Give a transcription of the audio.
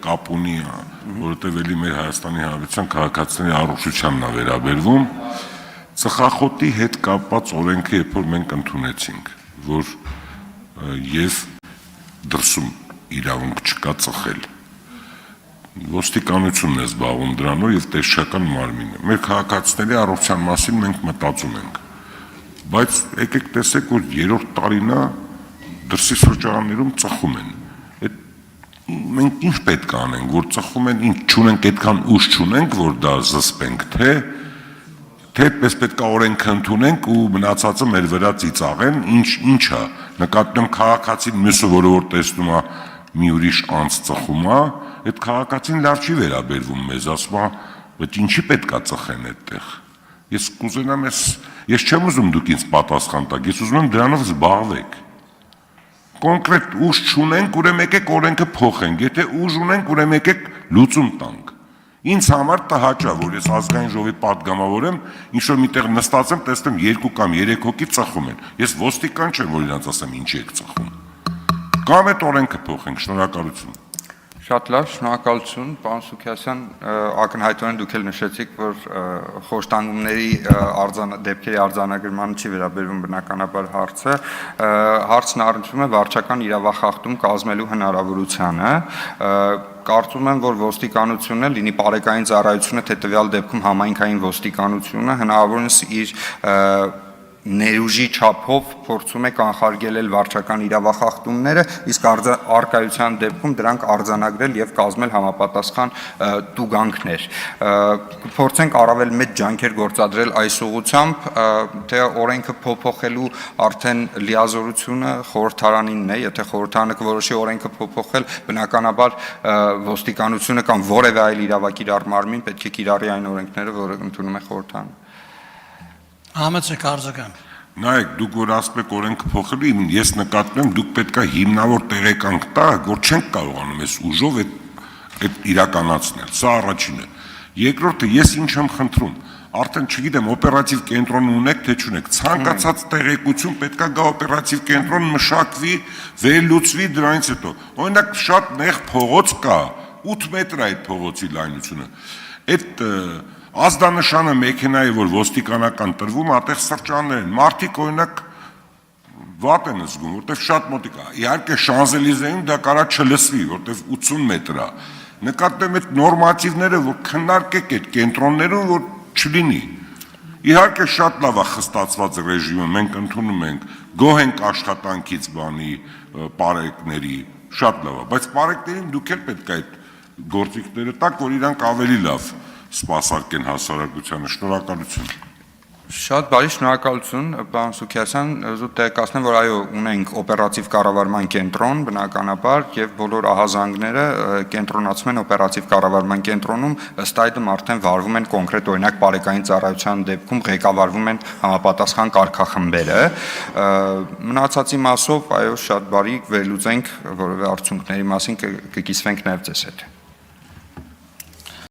կապ ունի, որովհետև էլի մեր Հայաստանի Հանրապետության քաղաքացիների առողջությանն է վերաբերվում, ծխախոտի հետ կապված օրենքը երբ որ մենք ընդունեցինք, որ եւ դրսում իրավունք չկա ծխել, ոստիկանությունն է զբաղվում դրանով եւ տեսչական մարմինը, մեր քաղաքացիների առողջության մասին մենք մտածում ենք, բայց եկեք տեսեք, որ երրորդ տարին է դրսի սրճարաններում ծխում են, մենք ինչ պետք է անենք, որ ծխում են, ինչ չունենք, այդքան ուժ չունենք, որ դա զսպենք, թե այդպես պետք է օրենքը ընդունենք ու մնացածը մեր վրա ծիծաղեն, ինչ է, նկատում քաղաքացին մյուսը, որը որ տեսնում է մի ուրիշ անց ծխում է, այդ քաղաքացին լավ չի վերաբերվում մեզ, ասում է, բայց ինչի պետք է ծխեն այդտեղ։ Ես կուզենամ, ես չեմ ուզում դուք ինձ պատասխան տաք, ես ուզում եմ դրանով զբաղվեք։ Կոնկրետ ուժ չունենք, ուրեմն եկեք օրենքը փոխենք, եթե ուժ ունենք, ուրեմն եկեք լուծում տանք։ Ինձ համար տհաճ է, որ ես ազգային ժողովի պատգամավոր եմ, ինչ-որ միտեղ նստած եմ, տեսնեմ 2 կամ 3 հոգի ծխում են։ Ես ոստիկան չեմ, որ իրանց ասեմ ինչի եք ծխում։ Կամ այդ օրենքը փոխենք, շնորհակալություն։ Շատ լավ, շնորհակալություն, պարոն Սուքիասյան, ակնհայտորեն դուք էլ նշեցիք, որ խոշտանգումների դեպքերի արձանագրմանը չի վերաբերվում բնականաբար հարցը, հարցն առնչվում է վարչական իրավախախտում կազմելու հնարավորությանը, կարծում եմ, որ ոստիկանությունը, լինի պարեկային ծառայությունը, թե տվյալ դեպքում համայնքային ոստիկանությունը, հնարավորինս իր ներուժի չափով փորձում է կանխարգելել վարչական իրավախախտումները, իսկ առկայության դեպքում դրանք արձանագրել եւ կազմել համապատասխան տուգանքներ։ Փորձենք առավել մեծ ջանքեր գործադրել այս ուղղությամբ, թե օրենքը փոփոխելու արդեն լիազորությունը խորհրդարանինն է, եթե խորհրդարանը կորոշի օրենքը փոփոխել, բնականաբար ոստիկանությունը կամ որևէ այլ իրավակիրառ մարմին պետք է կիրառի այն օրենքները, որը ընդունում է խորհրդարանը։ Համեցեք արձագան։ Նայեք, դուք որ ասում եք օրենքը փոխելու, ես նկատում եմ, դուք պետք է հիմնավոր տեղեկանք տաք, որ չենք կարողանում այս ուժով այդ իրականացնել։ Սա առաջինը։ Երկրորդը, ես ինչ եմ խնդրում, արդեն չգիտեմ, օպերատիվ կենտրոն ունեք, թե չունեք, ցանկացած տեղեկություն պետք է գա օպերատիվ կենտրոն մշակվի, վերլուծվի դրանից հետո։ Օրինակ շատ նեղ փողոց կա, 8 մետր է այդ փողոցի լայնությունը։ Այդ ազդանշանը մեքենայի, որ ոստիկանական տրվում, այդտեղ սրճարաններ են, մարդիկ օրինակ վատ են զգում, որտեղ շատ մոտիկ է, իհարկե Շանզելիզեում դա կարա չլսվի, որտեղ 80 մետր է, նկատեմ այդ նորմատիվները, որ քննարկեք այդ կենտրոններում, որ չլինի, իհարկե շատ լավ է խստացված ռեժիմը, մենք ընդունում ենք, գոհ ենք աշխատանքից բանի, պարեկների, շատ լավ է, բայց պարեկներին դուք էլ պետք է այդ գործիքները տաք, որ իրանք ավելի լավ սպասարկեն հասարակությանը, շնորհակալություն։ Շատ բարի, շնորհակալություն, պարոն Սուքիասյան, զուտ տեղեկացնեմ, որ այո, ունենք օպերատիվ կառավարման կենտրոն, բնականաբար, եւ բոլոր ահազանգները կենտրոնացում են օպերատիվ կառավարման կենտրոնում, ըստ այդմ արդեն վարվում են կոնկրետ օրինակ պարեկային ծառայության դեպքում ղեկավարվում են համապատասխան կարգախմբերը։ Մնացածի մասով, այո, շատ բարի, վերլուծենք որևէ արդյունքների մասին կկիսվենք նաեւ ձեզ հետ։